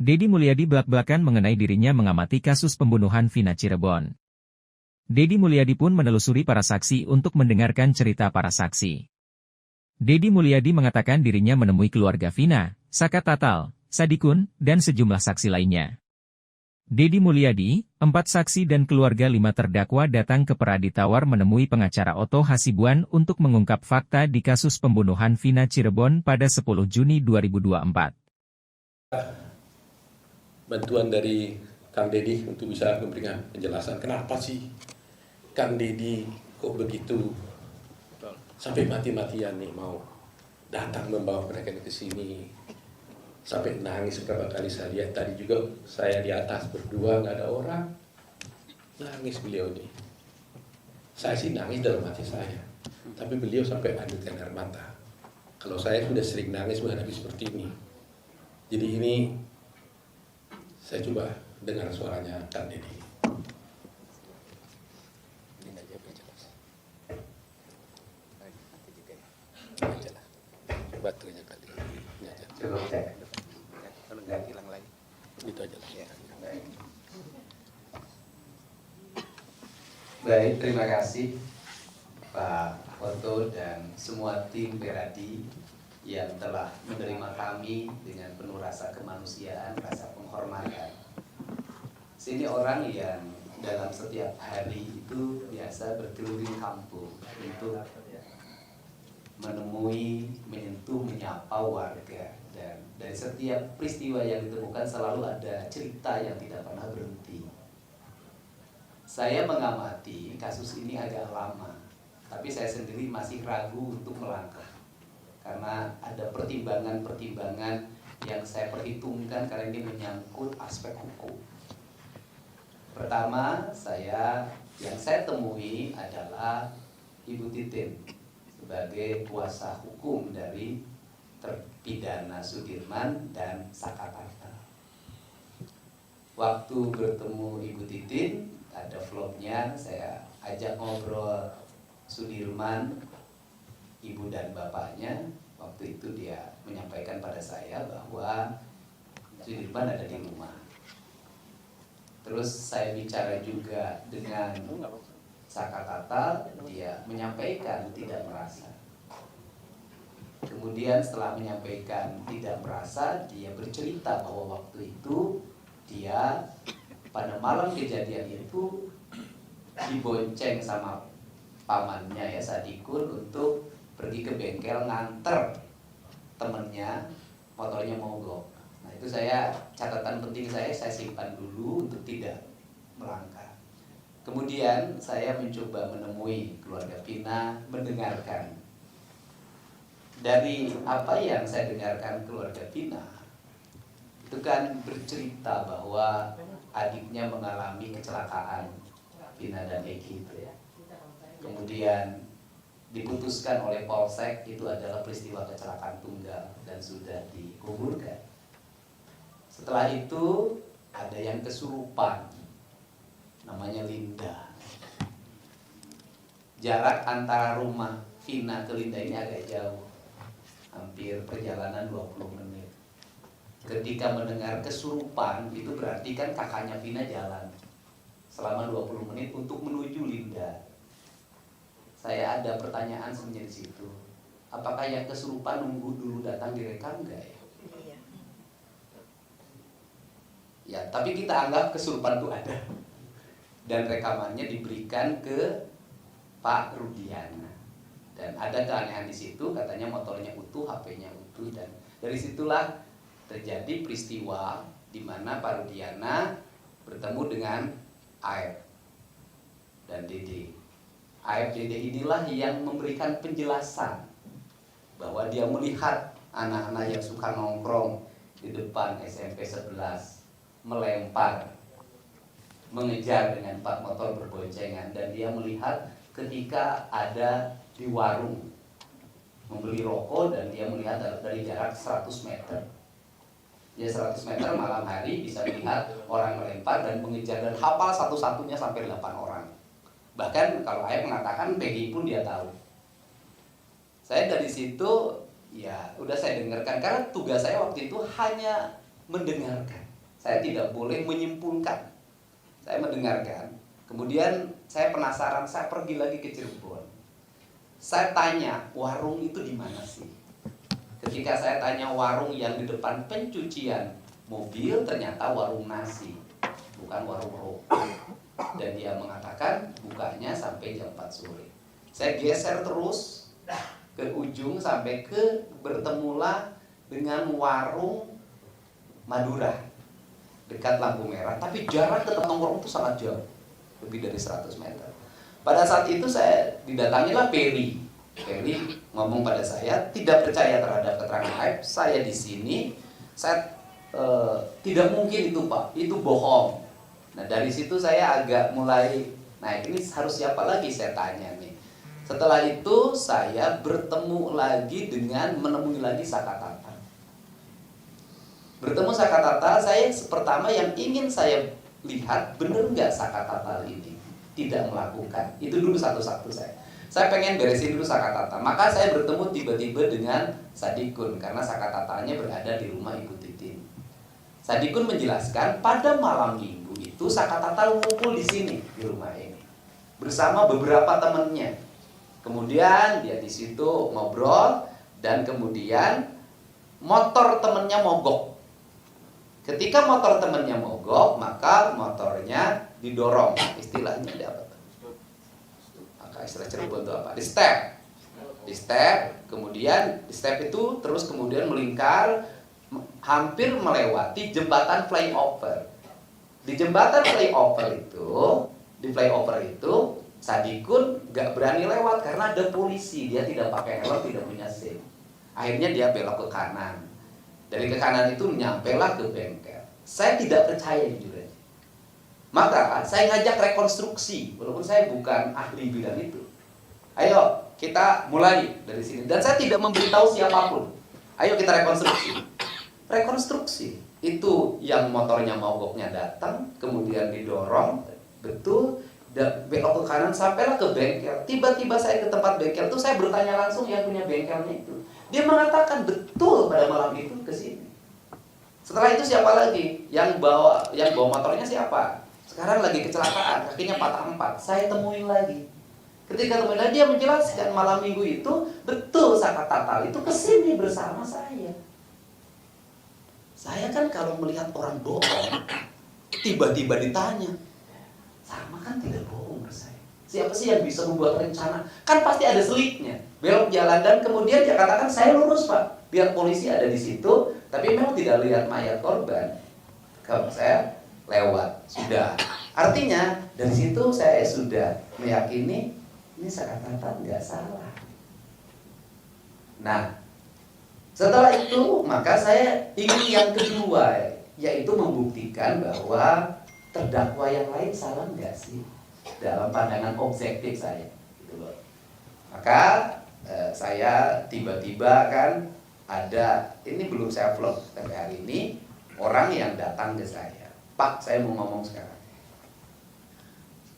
Deddy Mulyadi belak-belakan mengenai dirinya mengamati kasus pembunuhan Vina Cirebon. Deddy Mulyadi pun menelusuri para saksi untuk mendengarkan cerita para saksi. Deddy Mulyadi mengatakan dirinya menemui keluarga Vina, Saka Tatal, Sadikun, dan sejumlah saksi lainnya. Deddy Mulyadi, 4 saksi dan keluarga 5 terdakwa datang ke Peradi Tawar menemui pengacara Otto Hasibuan untuk mengungkap fakta di kasus pembunuhan Vina Cirebon pada 10 Juni 2024. Bantuan dari Kang Deddy untuk bisa memberikan penjelasan kenapa sih Kang Deddy kok begitu sampai mati-matian nih mau datang membawa mereka ke sini, sampai nangis beberapa kali. Saya lihat tadi juga, saya di atas berdua nggak ada orang, nangis beliau ini. Saya sih nangis dalam hati saya, tapi beliau sampai adukkan air mata. Kalau saya sudah sering nangis menghadapi seperti ini, jadi ini saya coba dengar suaranya Kang Deddy. Baterainya kali. Ini aja. Coba cek. Kalau nggak hilang lagi. Itu aja lah. Ya, baik, terima kasih Pak Otto dan semua tim Peradi yang telah menerima kami dengan penuh rasa kemanusiaan, rasa penghormatan. Sini orang yang dalam setiap hari itu biasa berkeliling kampung untuk menemui, menyentuh, menyapa warga, dan dari setiap peristiwa yang ditemukan selalu ada cerita yang tidak pernah berhenti. Saya mengamati kasus ini agak lama, tapi saya sendiri masih ragu untuk melangkah karena ada pertimbangan-pertimbangan yang saya perhitungkan karena ini menyangkut aspek hukum. Pertama, yang saya temui adalah Ibu Titin sebagai kuasa hukum dari terpidana Sudirman dan Saka Tatal. Waktu bertemu Ibu Titin, ada vlognya, saya ajak ngobrol Sudirman, ibu dan bapaknya. Waktu itu dia menyampaikan pada saya bahwa Sudirman ada di rumah. Terus saya bicara juga dengan Saka Tatal, dia menyampaikan tidak merasa. Kemudian setelah menyampaikan tidak merasa, dia bercerita bahwa waktu itu dia pada malam kejadian itu dibonceng sama pamannya ya Sadikun untuk pergi ke bengkel nganter temennya, motornya mogok. Nah itu catatan penting saya simpan dulu untuk tidak melangkah. Kemudian saya mencoba menemui keluarga Vina, mendengarkan. Dari apa yang saya dengarkan keluarga Vina, itu kan bercerita bahwa adiknya mengalami kecelakaan, Vina dan Eki itu ya. Kemudian diputuskan oleh Polsek itu adalah peristiwa kecelakaan tunggal dan sudah dikuburkan. Setelah itu ada yang kesurupan, namanya Linda. Jarak antara rumah Vina ke Linda ini agak jauh, hampir perjalanan 20 menit. Ketika mendengar kesurupan, itu berarti kan kakaknya Vina jalan selama 20 menit untuk menuju Linda. Saya ada pertanyaan sebenarnya di situ. Apakah yang kesurupan nunggu dulu datang direkam enggak ya? Iya. Ya, tapi kita anggap kesurupan itu ada. Dan rekamannya diberikan ke Pak Rudiana. Dan ada keanehan di situ, katanya motornya utuh, HP-nya utuh, dan dari situlah terjadi peristiwa di mana Pak Rudiana bertemu dengan Aep dan Dede. Aep Dede inilah yang memberikan penjelasan bahwa dia melihat anak-anak yang suka nongkrong di depan SMP 11 melempar, mengejar dengan 4 motor berboncengan, dan dia melihat ketika ada di warung membeli rokok dan dia melihat dari jarak 100 meter. Ya 100 meter malam hari bisa melihat orang melempar dan mengejar, dan hafal satu-satunya sampai 8 orang. Bahkan kalau Ayah mengatakan PGI pun dia tahu. Saya dari situ ya udah saya dengarkan, karena tugas saya waktu itu hanya mendengarkan. Saya tidak boleh menyimpulkan. Saya mendengarkan. Kemudian saya penasaran, saya pergi lagi ke Cirebon. Saya tanya, warung itu di mana sih? Ketika saya tanya warung yang di depan pencucian mobil, ternyata warung nasi, bukan warung rokok. Dan dia mengatakan bukanya sampai jam 4 sore. Saya geser terus ke ujung sampai ke bertemulah dengan warung Madura dekat lampu merah, tapi jarak ke tempat warung itu sangat jauh, lebih dari 100 meter. Pada saat itu saya didatangilah Peri. Peri ngomong pada saya, tidak percaya terhadap keterangan Aib, saya di sini, saya tidak mungkin itu Pak, itu bohong. Nah dari situ saya agak mulai, nah ini harus siapa lagi saya tanya nih. Setelah itu saya bertemu lagi dengan menemui lagi Sakatata. Bertemu Sakatata, saya pertama yang ingin saya lihat benar nggak Sakatata ini tidak melakukan. Itu dulu satu-satu saya. Saya pengen beresin dulu Sakatata. Maka saya bertemu tiba-tiba dengan Sadikun karena Sakatatanya berada di rumah Ibu Titin. Sadikun menjelaskan pada malam minggu itu Sakatata ngumpul di sini di rumah ini bersama beberapa temannya. Kemudian dia di situ ngobrol dan kemudian motor temannya mogok. Ketika motor temannya mogok, maka motornya didorong. Istilahnya ada apa? Maka istilah Cirebon itu apa? Di step. Di step, kemudian di step itu terus kemudian melingkar hampir melewati jembatan flyover. Di jembatan flyover itu, di flyover itu Sadikun gak berani lewat karena ada polisi. Dia tidak pakai helm, tidak punya SIM. Akhirnya dia belok ke kanan. Dari ke kanan itu nyampelah ke bengkel. Saya tidak percaya jujur aja. Maka saya ngajak rekonstruksi, walaupun saya bukan ahli bidang itu. Ayo kita mulai dari sini. Dan saya tidak memberitahu siapapun. Ayo kita rekonstruksi. Rekonstruksi itu yang motornya mogoknya datang, kemudian didorong, betul. Dan belok ke kanan sampailah ke bengkel. Tiba-tiba saya ke tempat bengkel itu, saya bertanya langsung yang punya bengkelnya itu. Dia mengatakan betul pada malam itu ke sini. Setelah itu siapa lagi? Yang bawa motornya siapa? Sekarang lagi kecelakaan, kakinya patah 4. Saya temuin lagi. Ketika temuin lagi dia menjelaskan malam minggu itu betul Sakatata itu ke sini bersama saya. Saya kan kalau melihat orang bohong, tiba-tiba ditanya, sama kan tidak bohong menurut saya. Siapa sih yang bisa membuat rencana? Kan pasti ada selipnya. Belok jalan dan kemudian dia katakan saya lurus Pak. Biar polisi ada di situ, tapi memang tidak lihat mayat korban. Kalau saya lewat, sudah. Artinya dari situ saya sudah meyakini ini Sakatata nggak salah. Nah, setelah itu maka saya ingin yang kedua, yaitu membuktikan bahwa terdakwa yang lain salah nggak sih dalam pandangan objektif saya, gitu loh. Maka saya tiba-tiba kan ada, ini belum saya vlog sampai hari ini, orang yang datang ke saya, Pak, saya mau ngomong sekarang.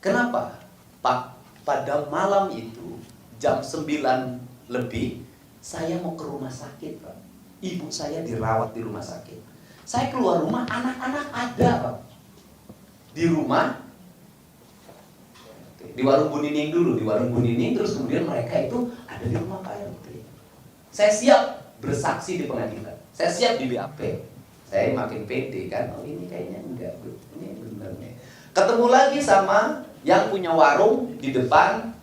Kenapa? Pak, pada malam itu jam 9 lebih saya mau ke rumah sakit, Pak. Ibu saya dirawat di rumah sakit. Saya keluar rumah, anak-anak ada, Pak. Di rumah, di warung Bu Nining dulu, di warung Bu Nining, terus kemudian mereka itu ada di rumah Pak RT. Saya siap bersaksi di pengadilan, saya siap di BAP. Saya makin pede kan, oh ini kayaknya enggak, ini benar nih. Ketemu lagi sama yang punya warung di depan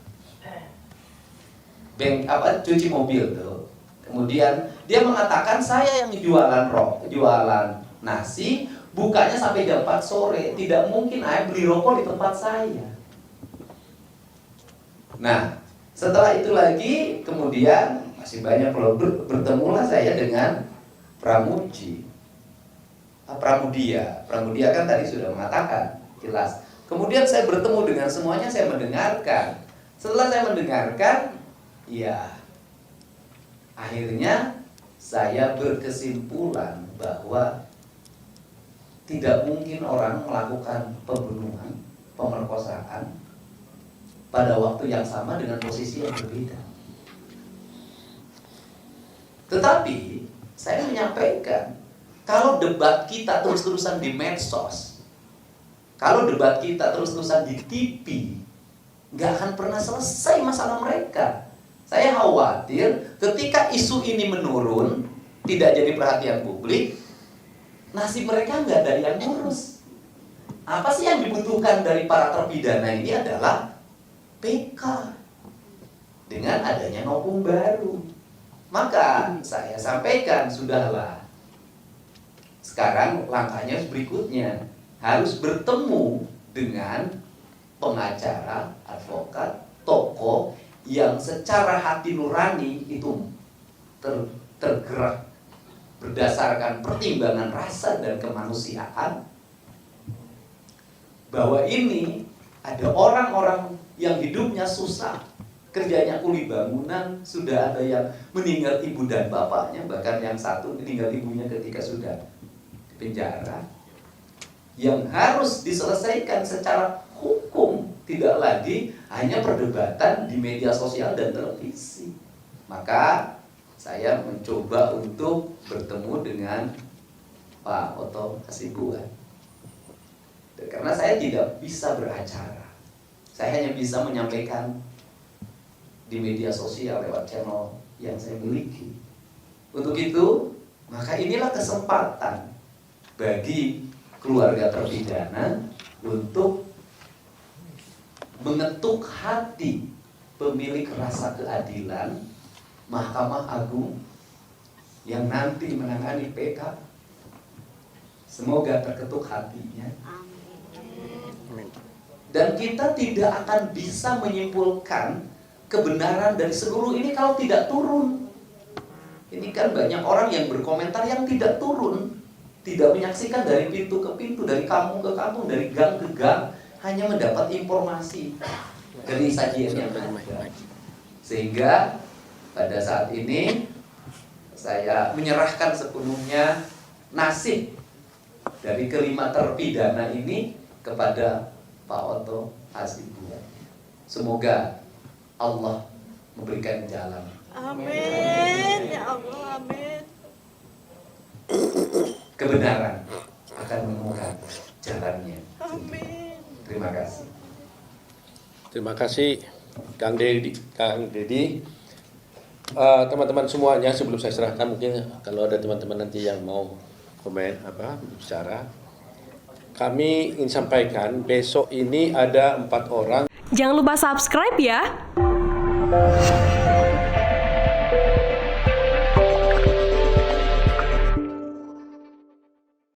cuci mobil tuh. Kemudian dia mengatakan saya yang jualan nasi, bukanya sampai jam 4 sore. Tidak mungkin saya beli rokok di tempat saya. Nah, setelah itu lagi kemudian masih banyak kalau bertemulah saya dengan Pramudia kan tadi sudah mengatakan jelas. Kemudian saya bertemu dengan semuanya, saya mendengarkan. Setelah saya mendengarkan, ya akhirnya saya berkesimpulan bahwa tidak mungkin orang melakukan pembunuhan, pemerkosaan pada waktu yang sama dengan posisi yang berbeda. Tetapi saya menyampaikan Kalau debat kita terus-terusan di medsos, kalau debat kita terus-terusan di TV, nggak akan pernah selesai masalah mereka. Saya khawatir ketika isu ini menurun, tidak jadi perhatian publik, nasib mereka nggak ada yang ngurus. Apa sih yang dibutuhkan dari para terpidana ini adalah PK dengan adanya novum baru. Maka saya sampaikan, sudahlah. Sekarang langkahnya berikutnya, harus bertemu dengan pengacara, advokat, tokoh yang secara hati nurani itu tergerak berdasarkan pertimbangan rasa dan kemanusiaan, bahwa ini ada orang-orang yang hidupnya susah, kerjanya kuli bangunan, sudah ada yang meninggal ibu dan bapaknya, bahkan yang satu meninggal ibunya ketika sudah di penjara, yang harus diselesaikan secara hukum, tidak lagi hanya perdebatan di media sosial dan televisi. Maka saya mencoba untuk bertemu dengan Pak Oto Hasibuan. Karena saya tidak bisa beracara, saya hanya bisa menyampaikan di media sosial lewat channel yang saya miliki. Untuk itu, maka inilah kesempatan bagi keluarga terpidana untuk mengetuk hati pemilik rasa keadilan, Mahkamah Agung yang nanti menangani PK. Semoga terketuk hatinya. Dan kita tidak akan bisa menyimpulkan kebenaran dari seluruh ini kalau tidak turun. Ini kan banyak orang yang berkomentar yang tidak turun, tidak menyaksikan dari pintu ke pintu, dari kampung ke kampung, dari gang ke gang, hanya mendapat informasi dari sajian yang ada. Sehingga pada saat ini saya menyerahkan sepenuhnya nasib dari kelima terpidana ini kepada Pak Oto Hasibuan. Semoga Allah memberikan jalan. Amin, ya Allah, amin. Kebenaran akan menemukan jalannya. Amin. Terima kasih. Terima kasih Kang Dedi. Teman-teman semuanya, sebelum saya serahkan, mungkin kalau ada teman-teman nanti yang mau komen bicara, kami ingin sampaikan besok ini ada 4 orang. Jangan lupa subscribe ya.